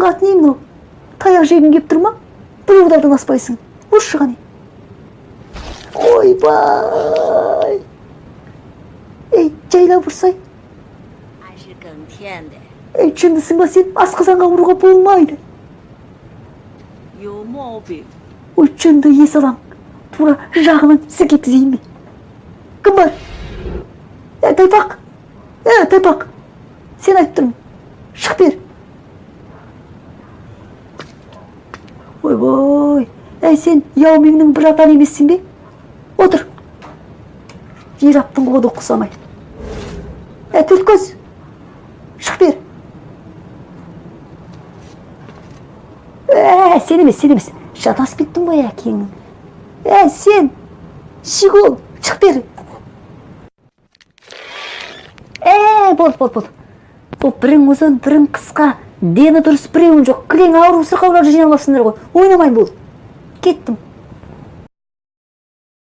қатын ең мынау. Таяқ жегің кеп тұр ма? Біреудардан аспайсың. Ұршы қане. Ойбай. Ей, жайлап ұрсай. Шындысың ба сен? Асқазанға ұруға болмайды. Ой, шынды ес алаң. Тура жағынан сікеткізейін бе? Кім бар? Тайпақ. Тайпақ. Сен айтып тұрмын. Шық бер. Ойбой. Сен Яомеңнің бір атан емессің бе? Отыр. Жер аптың қоды құсамай. Төрт көз. Шық бер. Сен емес. Шатас кеттің ғой әкеңнің. Сен. Шигол. Шық бер. Бол. Бұл бірің ұзын, бірің қысқа. Дені дұрыс біреуін жоқ. Кілең ауру сырқауларды жиналмапсыңдар ғой. Ойнамай бол. Кеттім.